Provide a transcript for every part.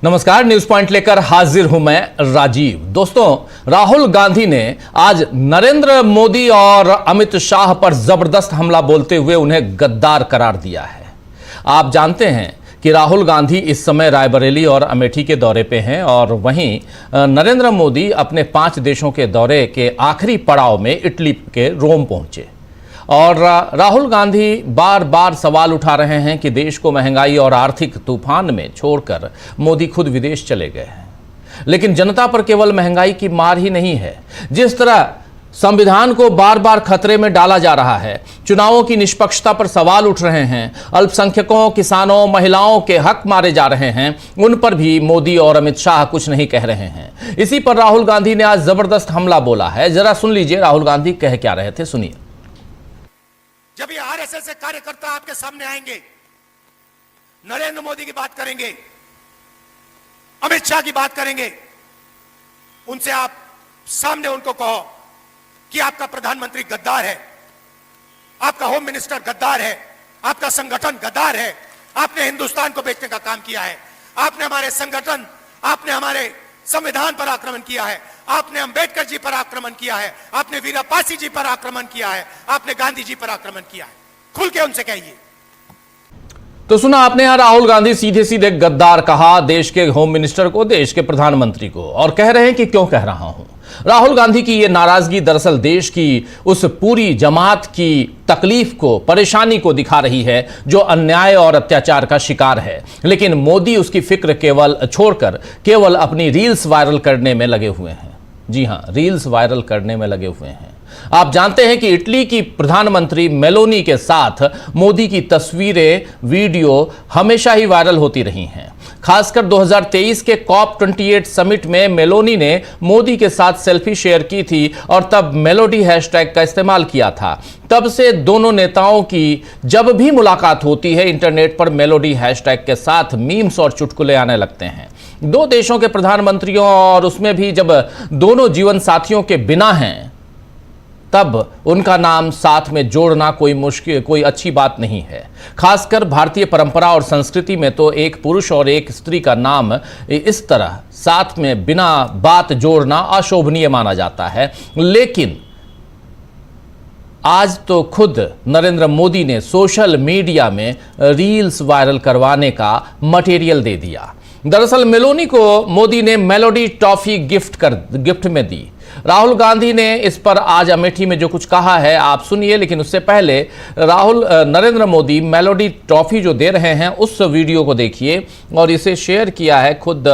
नमस्कार, news point लेकर हाजिर हूं मैं राजीव। दोस्तों, राहुल गांधी ने आज नरेंद्र मोदी और अमित शाह पर जबरदस्त हमला बोलते हुए उन्हें गद्दार करार दिया है। आप जानते हैं कि राहुल गांधी इस समय रायबरेली और अमेठी के दौरे पे हैं और वहीं नरेंद्र मोदी अपने 5 देशों के दौरे के आखिरी पड़ाव में इटली के रोम पहुंचे और राहुल गांधी बार बार सवाल उठा रहे हैं कि देश को महंगाई और आर्थिक तूफान में छोड़कर मोदी खुद विदेश चले गए हैं। लेकिन जनता पर केवल महंगाई की मार ही नहीं है, जिस तरह संविधान को बार बार खतरे में डाला जा रहा है, चुनावों की निष्पक्षता पर सवाल उठ रहे हैं, अल्पसंख्यकों, किसानों, महिलाओं के हक मारे जा रहे हैं, उन पर भी मोदी और अमित शाह कुछ नहीं कह रहे हैं। इसी पर राहुल गांधी ने आज जबरदस्त हमला बोला है। जरा सुन लीजिए राहुल गांधी कह क्या रहे थे, सुनिए। जब ये आरएसएस के कार्यकर्ता आपके सामने आएंगे, नरेंद्र मोदी की बात करेंगे, अमित शाह की बात करेंगे, उनसे आप सामने उनको कहो कि आपका प्रधानमंत्री गद्दार है, आपका होम मिनिस्टर गद्दार है, आपका संगठन गद्दार है, आपने हिंदुस्तान को बेचने का काम किया है, आपने हमारे संगठन, आपने हमारे संविधान पर आक्रमण किया है, आपने अंबेडकर जी पर आक्रमण किया है, आपने वीरापासी जी पर आक्रमण किया है, आपने गांधी जी पर आक्रमण किया है। खुल के उनसे कहिए। तो सुना आपने, यहां राहुल गांधी सीधे सीधे गद्दार कहा देश के होम मिनिस्टर को, देश के प्रधानमंत्री को, और कह रहे हैं कि क्यों कह रहा हूं। राहुल गांधी की यह नाराजगी दरअसल देश की उस पूरी जमात की तकलीफ को, परेशानी को दिखा रही है जो अन्याय और अत्याचार का शिकार है। लेकिन मोदी उसकी फिक्र छोड़कर केवल अपनी रील्स वायरल करने में लगे हुए हैं। जी हां, रील्स वायरल करने में लगे हुए हैं। आप जानते हैं कि इटली की प्रधानमंत्री मेलोनी के साथ मोदी की तस्वीरें, वीडियो हमेशा ही वायरल होती रही हैं। खासकर 2023 के COP28 समिट में मेलोनी ने मोदी के साथ सेल्फी शेयर की थी और तब मेलोडी हैशटैग का इस्तेमाल किया था। तब से दोनों नेताओं की जब भी मुलाकात होती है, इंटरनेट पर मेलोडी हैशटैग के साथ मीम्स और चुटकुले आने लगते हैं। दो देशों के प्रधानमंत्रियों, और उसमें भी जब दोनों जीवन साथियों के बिना हैं, तब उनका नाम साथ में जोड़ना कोई अच्छी बात नहीं है। खासकर भारतीय परंपरा और संस्कृति में तो एक पुरुष और एक स्त्री का नाम इस तरह साथ में बिना बात जोड़ना अशोभनीय माना जाता है। लेकिन आज तो खुद नरेंद्र मोदी ने सोशल मीडिया में रील्स वायरल करवाने का मटेरियल दे दिया। दरअसल मेलोनी को मोदी ने मेलोडी टॉफी गिफ्ट में दी। राहुल गांधी ने इस पर आज अमेठी में जो कुछ कहा है आप सुनिए, लेकिन उससे पहले नरेंद्र मोदी मेलोडी ट्रॉफी जो दे रहे हैं उस वीडियो को देखिए। और इसे शेयर किया है खुद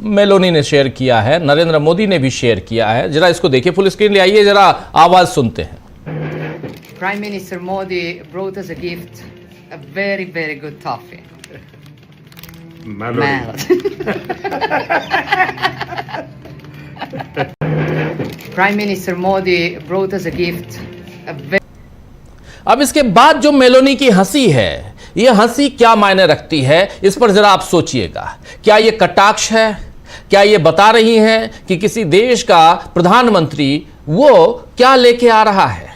मेलोनी ने शेयर किया है, नरेंद्र मोदी ने भी शेयर किया है। जरा इसको देखिए, फुल स्क्रीन ले आइए, जरा आवाज सुनते हैं। Prime Minister Modi brought us a gift, a very, very good toffee. Prime Minister Modi brought us a gift, a very... अब इसके बाद जो मेलोनी की हंसी है, यह हंसी क्या मायने रखती है, इस पर जरा आप सोचिएगा। क्या यह कटाक्ष है? क्या यह बता रही हैं कि किसी देश का प्रधानमंत्री वो क्या लेके आ रहा है?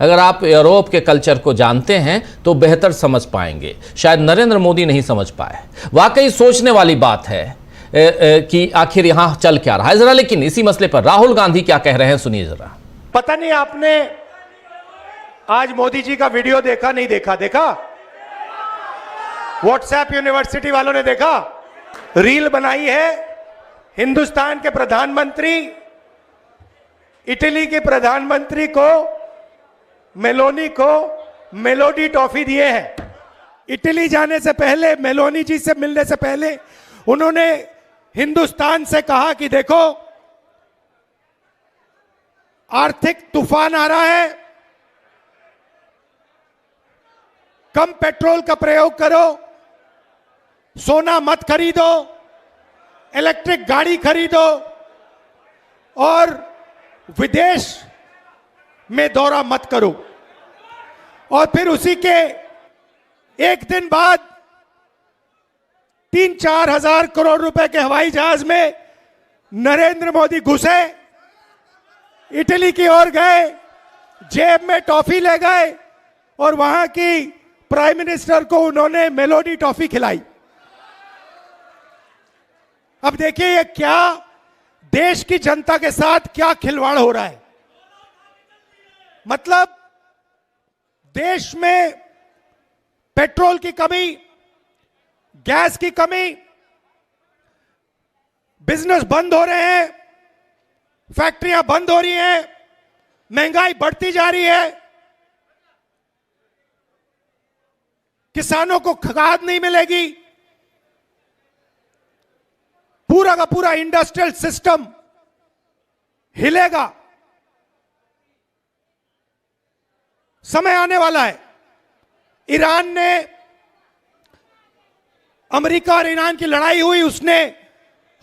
अगर आप यूरोप के कल्चर को जानते हैं तो बेहतर समझ पाएंगे, शायद नरेंद्र मोदी नहीं समझ पाए। वाकई सोचने वाली बात है कि आखिर यहां चल क्या रहा है जरा। लेकिन इसी मसले पर राहुल गांधी क्या कह रहे हैं, सुनिए जरा। पता नहीं आपने आज मोदी जी का वीडियो देखा नहीं देखा? देखा? व्हाट्सएप यूनिवर्सिटी वालों ने देखा? रील बनाई है हिंदुस्तान के प्रधानमंत्री इटली के प्रधानमंत्री को, मेलोनी को मेलोडी टॉफी दिए हैं। इटली जाने से पहले, मेलोनी जी से मिलने से पहले उन्होंने हिंदुस्तान से कहा कि देखो आर्थिक तूफान आ रहा है, कम पेट्रोल का प्रयोग करो, सोना मत खरीदो, इलेक्ट्रिक गाड़ी खरीदो और विदेश में दौरा मत करो। और फिर उसी के एक दिन बाद 3-4 हजार करोड़ रुपए के हवाई जहाज में नरेंद्र मोदी घुसे, इटली की ओर गए, जेब में टॉफी ले गए और वहां की प्राइम मिनिस्टर को उन्होंने मेलोडी टॉफी खिलाई। अब देखिए ये क्या देश की जनता के साथ क्या खिलवाड़ हो रहा है। मतलब देश में पेट्रोल की कमी, गैस की कमी, बिजनेस बंद हो रहे हैं, फैक्ट्रियां बंद हो रही हैं, महंगाई बढ़ती जा रही है, किसानों को खाद नहीं मिलेगी, पूरा का पूरा इंडस्ट्रियल सिस्टम हिलेगा। समय आने वाला है। ईरान ने, अमेरिका और ईरान की लड़ाई हुई, उसने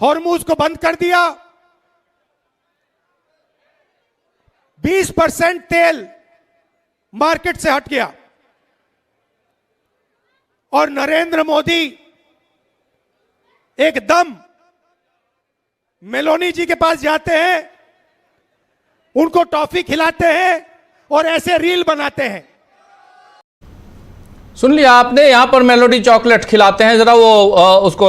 हॉर्मुज को बंद कर दिया। 20% तेल मार्केट से हट गया और नरेंद्र मोदी एकदम मेलोनी जी के पास जाते हैं, उनको टॉफी खिलाते हैं और ऐसे रील बनाते हैं। सुन लिया आपने, यहां पर मेलोडी चॉकलेट खिलाते हैं। जरा वो उसको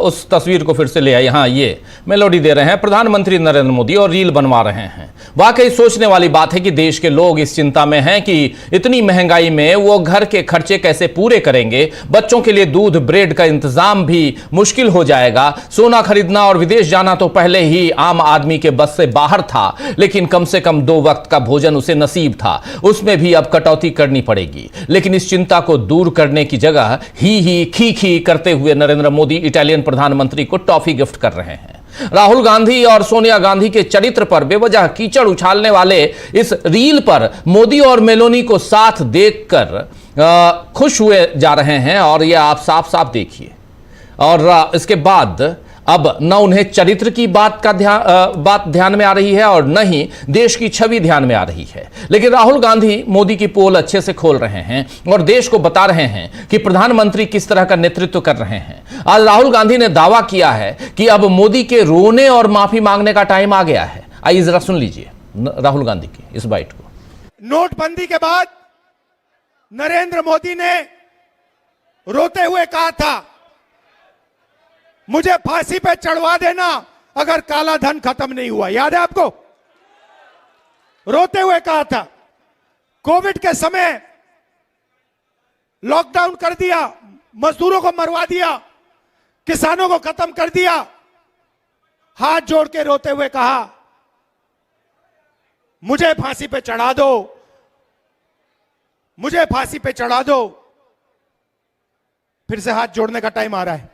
उस तस्वीर को फिर से ले आइए। हाँ, ये मेलोडी दे रहे हैं प्रधानमंत्री नरेंद्र मोदी और रील बनवा रहे हैं। वाकई सोचने वाली बात है कि देश के लोग इस चिंता में हैं कि इतनी महंगाई में वो घर के खर्चे कैसे पूरे करेंगे। बच्चों के लिए दूध ब्रेड का इंतजाम भी मुश्किल हो जाएगा। सोना खरीदना और विदेश जाना तो पहले ही आम आदमी के बस से बाहर था, लेकिन कम से कम 2 वक्त का भोजन उसे नसीब था, उसमें भी अब कटौती करनी पड़ेगी। लेकिन इस चिंता को दूर करने की जगह ही खी करते हुए नरेंद्र मोदी इटालियन प्रधानमंत्री को टॉफी गिफ्ट कर रहे हैं। राहुल गांधी और सोनिया गांधी के चरित्र पर बेवजह कीचड़ उछालने वाले इस रील पर मोदी और मेलोनी को साथ देखकर खुश हुए जा रहे हैं, और यह आप साफ साफ देखिए। और इसके बाद अब न उन्हें चरित्र की बात ध्यान में आ रही है और न ही देश की छवि ध्यान में आ रही है। लेकिन राहुल गांधी मोदी की पोल अच्छे से खोल रहे हैं और देश को बता रहे हैं कि प्रधानमंत्री किस तरह का नेतृत्व कर रहे हैं। आज राहुल गांधी ने दावा किया है कि अब मोदी के रोने और माफी मांगने का टाइम आ गया है। आइए जरा सुन लीजिए राहुल गांधी की इस बाइट को। नोटबंदी के बाद नरेंद्र मोदी ने रोते हुए कहा था, मुझे फांसी पे चढ़वा देना अगर काला धन खत्म नहीं हुआ। याद है आपको? रोते हुए कहा था। कोविड के समय लॉकडाउन कर दिया, मजदूरों को मरवा दिया, किसानों को खत्म कर दिया। हाथ जोड़ के रोते हुए कहा, मुझे फांसी पे चढ़ा दो, मुझे फांसी पे चढ़ा दो। फिर से हाथ जोड़ने का टाइम आ रहा है,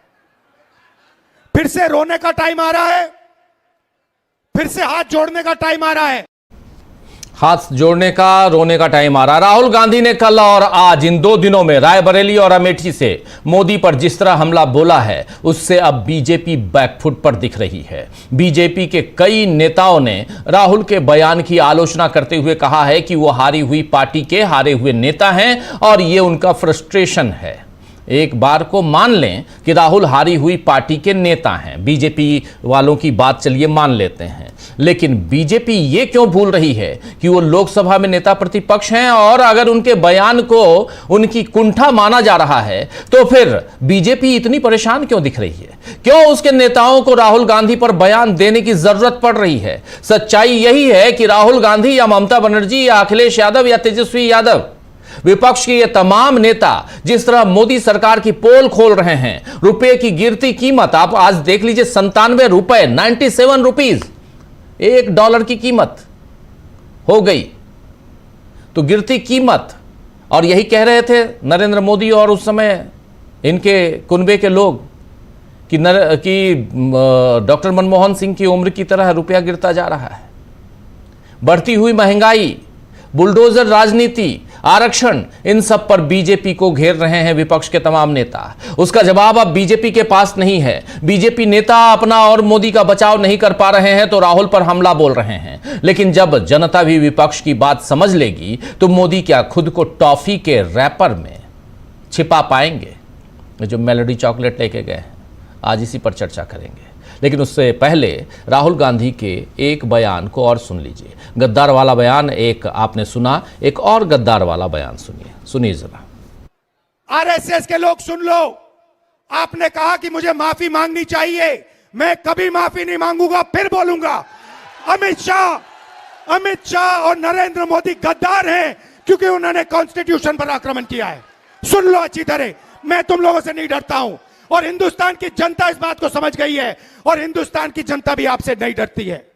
फिर से रोने का टाइम आ रहा है, फिर से हाथ जोड़ने का टाइम आ रहा है। हाथ जोड़ने का, रोने का टाइम आ रहा है। राहुल गांधी ने कल और आज इन 2 दिनों में रायबरेली और अमेठी से मोदी पर जिस तरह हमला बोला है, उससे अब बीजेपी बैकफुट पर दिख रही है। बीजेपी के कई नेताओं ने राहुल के बयान की आलोचना करते हुए कहा है कि वो हारी हुई पार्टी के हारे हुए नेता हैं और ये उनका फ्रस्ट्रेशन है। एक बार को मान लें कि राहुल हारी हुई पार्टी के नेता हैं, बीजेपी वालों की बात चलिए मान लेते हैं, लेकिन बीजेपी ये क्यों भूल रही है कि वो लोकसभा में नेता प्रतिपक्ष हैं, और अगर उनके बयान को उनकी कुंठा माना जा रहा है तो फिर बीजेपी इतनी परेशान क्यों दिख रही है? क्यों उसके नेताओं को राहुल गांधी पर बयान देने की जरूरत पड़ रही है? सच्चाई यही है कि राहुल गांधी या ममता बनर्जी या अखिलेश यादव या तेजस्वी यादव, विपक्ष के ये तमाम नेता जिस तरह मोदी सरकार की पोल खोल रहे हैं, रुपए की गिरती कीमत आप आज देख लीजिए, 97 रुपए, 97 रुपीज, $1 की कीमत हो गई। तो गिरती कीमत, और यही कह रहे थे नरेंद्र मोदी और उस समय इनके कुनबे के लोग कि डॉक्टर मनमोहन सिंह की उम्र की तरह रुपया गिरता जा रहा है। बढ़ती हुई महंगाई, बुलडोजर राजनीति, आरक्षण, इन सब पर बीजेपी को घेर रहे हैं विपक्ष के तमाम नेता। उसका जवाब अब बीजेपी के पास नहीं है। बीजेपी नेता अपना और मोदी का बचाव नहीं कर पा रहे हैं तो राहुल पर हमला बोल रहे हैं। लेकिन जब जनता भी विपक्ष की बात समझ लेगी तो मोदी क्या खुद को टॉफी के रैपर में छिपा पाएंगे? जो मेलोडी चॉकलेट लेके गए हैं, आज इसी पर चर्चा करेंगे। लेकिन उससे पहले राहुल गांधी के एक बयान को और सुन लीजिए। गद्दार वाला बयान एक आपने सुना, एक और गद्दार वाला बयान सुनिए जरा। आरएसएस के लोग सुन लो, आपने कहा कि मुझे माफी मांगनी चाहिए, मैं कभी माफी नहीं मांगूंगा। फिर बोलूंगा, अमित शाह और नरेंद्र मोदी गद्दार हैं क्योंकि उन्होंने कॉन्स्टिट्यूशन पर आक्रमण किया है। सुन लो अच्छी तरह, मैं तुम लोगों से नहीं डरता हूं और हिंदुस्तान की जनता इस बात को समझ गई है और हिंदुस्तान की जनता भी आपसे नहीं डरती है।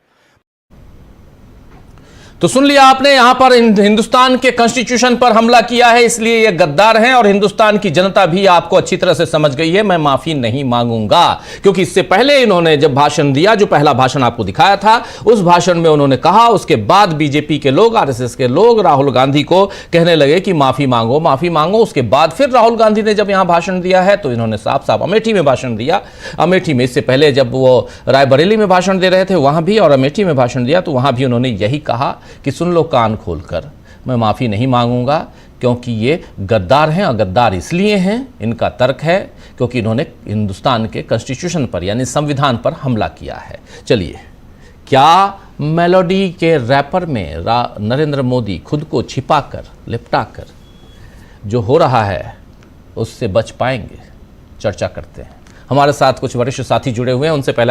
तो सुन लिया आपने, यहां पर हिंदुस्तान के कॉन्स्टिट्यूशन पर हमला किया है, इसलिए ये गद्दार हैं और हिंदुस्तान की जनता भी आपको अच्छी तरह से समझ गई है। मैं माफी नहीं मांगूंगा, क्योंकि इससे पहले इन्होंने जब भाषण दिया, जो पहला भाषण आपको दिखाया था, उस भाषण में उन्होंने कहा, उसके बाद बीजेपी के लोग, आरएसएस के लोग राहुल गांधी को कहने लगे कि माफी मांगो माफी मांगो। उसके बाद फिर राहुल गांधी ने जब यहां भाषण दिया है तो इन्होंने साफ साफ अमेठी में भाषण दिया। अमेठी में, इससे पहले जब वो रायबरेली में भाषण दे रहे थे वहां भी, और अमेठी में भाषण दिया तो वहां भी उन्होंने यही कहा कि सुन लो कान खोलकर, मैं माफी नहीं मांगूंगा क्योंकि ये गद्दार हैं। और गद्दार इसलिए हैं, इनका तर्क है, क्योंकि इन्होंने हिंदुस्तान के कॉन्स्टिट्यूशन पर यानी संविधान पर हमला किया है। चलिए, क्या मेलोडी के रैपर में नरेंद्र मोदी खुद को छिपाकर, लिपटाकर जो हो रहा है उससे बच पाएंगे? चर्चा करते हैं। हमारे साथ कुछ वरिष्ठ साथी जुड़े हुए हैं, उनसे पहले